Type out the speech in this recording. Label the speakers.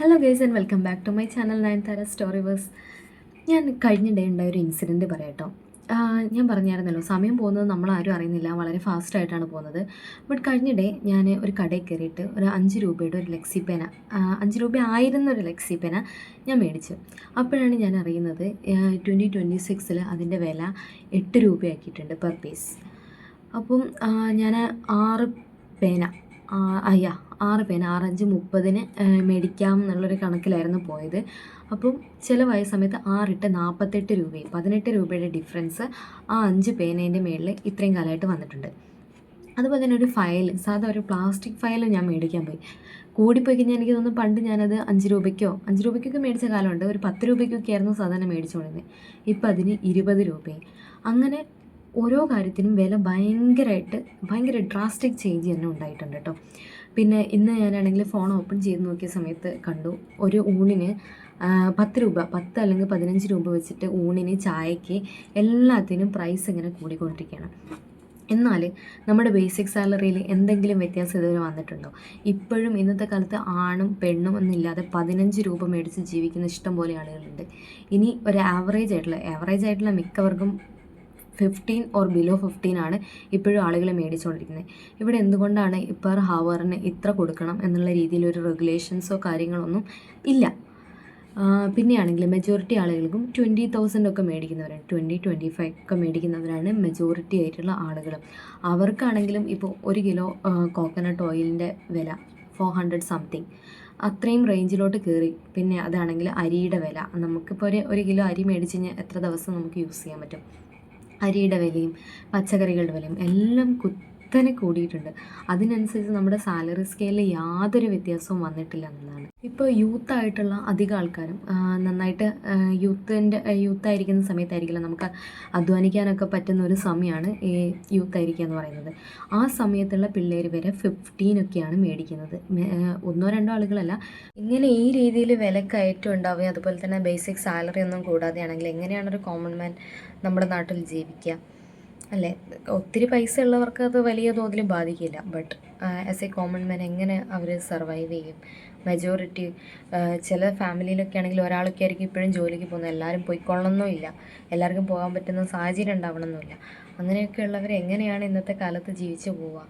Speaker 1: Hello guys and welcome back to my channel Nayanthara storyverse. ഞാൻ കഴിഞ്ഞ day ഉണ്ടായ ഒരു ഇൻസിഡൻറ്റ് പറയാട്ടോ. ഞാൻ പറഞ്ഞായിരുന്നല്ലോ, സമയം പോകുന്നത് നമ്മളാരും അറിയുന്നില്ല, വളരെ ഫാസ്റ്റായിട്ടാണ് പോകുന്നത്. ബട്ട് കഴിഞ്ഞ ഡേ ഞാൻ ഒരു കടയിൽ കയറിയിട്ട് ഒരു 5 രൂപയുടെ ഒരു ലെക്സി പേന, 5 രൂപ ആയിരുന്ന ഒരു ലെക്സി പേന ഞാൻ മേടിച്ചു. അപ്പോഴാണ് ഞാൻ അറിയുന്നത് 2026 അതിൻ്റെ വില 8 രൂപയാക്കിയിട്ടുണ്ട് പെർ പീസ്. അപ്പം ഞാൻ 6 പേന 6 പേന 6 5 30 മേടിക്കാം എന്നുള്ളൊരു കണക്കിലായിരുന്നു പോയത്. അപ്പം ചിലവായ സമയത്ത് 6 8 48 രൂപയും 18 രൂപയുടെ ഡിഫറൻസ് ആ 5 പേനേൻ്റെ മേളിൽ ഇത്രയും കാലമായിട്ട് വന്നിട്ടുണ്ട്. അതുപോലെ തന്നെ ഒരു ഫയൽ, സാധാ ഒരു പ്ലാസ്റ്റിക് ഫയൽ ഞാൻ മേടിക്കാൻ പോയി. കൂടിപ്പോയി കഴിഞ്ഞാൽ എനിക്ക് തോന്നുന്നു പണ്ട് ഞാനത് 5 രൂപയ്ക്കൊക്കെ മേടിച്ച കാലമുണ്ട്. ഒരു 10 രൂപയ്ക്കൊക്കെ ആയിരുന്നു സാധാരണ മേടിച്ചുകൊണ്ടിരുന്നത്. ഇപ്പം അതിന് 20 രൂപയും. അങ്ങനെ ഓരോ കാര്യത്തിനും വില ഭയങ്കര ഡ്രാസ്റ്റിക് ചേഞ്ച് തന്നെ ഉണ്ടായിട്ടുണ്ട് കേട്ടോ. പിന്നെ ഇന്ന് ഞാനാണെങ്കിൽ ഫോൺ ഓപ്പൺ ചെയ്ത് നോക്കിയ സമയത്ത് കണ്ടു, ഒരു ഊണിന് 10 രൂപ, 10 അല്ലെങ്കിൽ 15 രൂപ വെച്ചിട്ട് ഊണിന്, ചായക്ക്, എല്ലാത്തിനും പ്രൈസ് ഇങ്ങനെ കൂടിക്കൊണ്ടിരിക്കുകയാണ്. എന്നാൽ നമ്മുടെ ബേസിക് സാലറിയിൽ എന്തെങ്കിലും വ്യത്യാസം ഇതുവരെ വന്നിട്ടുണ്ടോ? ഇപ്പോഴും ഇന്നത്തെ കാലത്ത് ആണും പെണ്ണും എന്നില്ലാതെ 15 രൂപ മേടിച്ച് ജീവിക്കുന്ന ഇഷ്ടം പോലെ ആളുകളുണ്ട്. ഇനി ഒരു ആവറേജ് ആയിട്ടുള്ള മിക്കവർക്കും 15 ഓർ ബിലോ 15 ആണ് ഇപ്പോഴും ആളുകൾ മേടിച്ചുകൊണ്ടിരിക്കുന്നത്. ഇവിടെ എന്തുകൊണ്ടാണ് പെർ ഹവറിന് ഇത്ര കൊടുക്കണം എന്നുള്ള രീതിയിലൊരു റെഗുലേഷൻസോ കാര്യങ്ങളൊന്നും ഇല്ല. പിന്നെയാണെങ്കിൽ മെജോറിറ്റി ആളുകൾക്കും 20,000 ഒക്കെ മേടിക്കുന്നവരാണ്, 20-25 ഒക്കെ മേടിക്കുന്നവരാണ് മെജോറിറ്റി ആയിട്ടുള്ള ആളുകൾ. അവർക്കാണെങ്കിലും ഇപ്പോൾ 1 കിലോ കോക്കനട്ട് ഓയിലിൻ്റെ വില 400 സംതിങ്, അത്രയും റേഞ്ചിലോട്ട് കയറി. പിന്നെ അതാണെങ്കിൽ അരിയുടെ വില, നമുക്കിപ്പോൾ ഒരു കിലോ അരി മേടിച്ച് കഴിഞ്ഞാൽ എത്ര ദിവസം നമുക്ക് യൂസ് ചെയ്യാൻ പറ്റും? അരിയുടെ വിലയും പച്ചക്കറികളുടെ വിലയും എല്ലാം കുത്തനെ കൂടിയിട്ടുണ്ട്. അതിനനുസരിച്ച് നമ്മുടെ സാലറി സ്കെയിലിൽ യാതൊരു വ്യത്യാസവും വന്നിട്ടില്ല എന്നുള്ളതാണ്. ഇപ്പോൾ യൂത്തായിട്ടുള്ള അധികം ആൾക്കാരും നന്നായിട്ട് യൂത്തായിരിക്കുന്ന സമയത്തായിരിക്കില്ല നമുക്ക് അധ്വാനിക്കാനൊക്കെ പറ്റുന്ന ഒരു സമയമാണ് ഈ യൂത്തായിരിക്കുക എന്ന് പറയുന്നത്. ആ സമയത്തുള്ള പിള്ളേർ വരെ 15 മേടിക്കുന്നത്. ഒന്നോ രണ്ടോ ആളുകളല്ല. ഇങ്ങനെ ഈ രീതിയിൽ വിലക്കയറ്റം ഉണ്ടാവുകയും അതുപോലെ തന്നെ ബേസിക് സാലറി ഒന്നും കൂടാതെയാണെങ്കിൽ എങ്ങനെയാണ് ഒരു കോമൺ മാൻ നമ്മുടെ നാട്ടിൽ ജീവിക്കുക അല്ലേ? ഒത്തിരി പൈസ ഉള്ളവർക്ക് അത് വലിയ തോതിൽ ബാധിക്കില്ല. But as A common man എങ്ങനെ അവർ സർവൈവ് ചെയ്യും? മെജോറിറ്റി ചില ഫാമിലിയിലൊക്കെ ആണെങ്കിൽ ഒരാളൊക്കെ ആയിരിക്കും ഇപ്പോഴും ജോലിക്ക് പോകുന്നത്. എല്ലാവരും പോയിക്കൊള്ളണമെന്നില്ല, എല്ലാവർക്കും പോകാൻ പറ്റുന്ന സാഹചര്യം ഉണ്ടാവണമെന്നില്ല. അങ്ങനെയൊക്കെ ഉള്ളവർ എങ്ങനെയാണ് ഇന്നത്തെ കാലത്ത് ജീവിച്ചു പോവുക?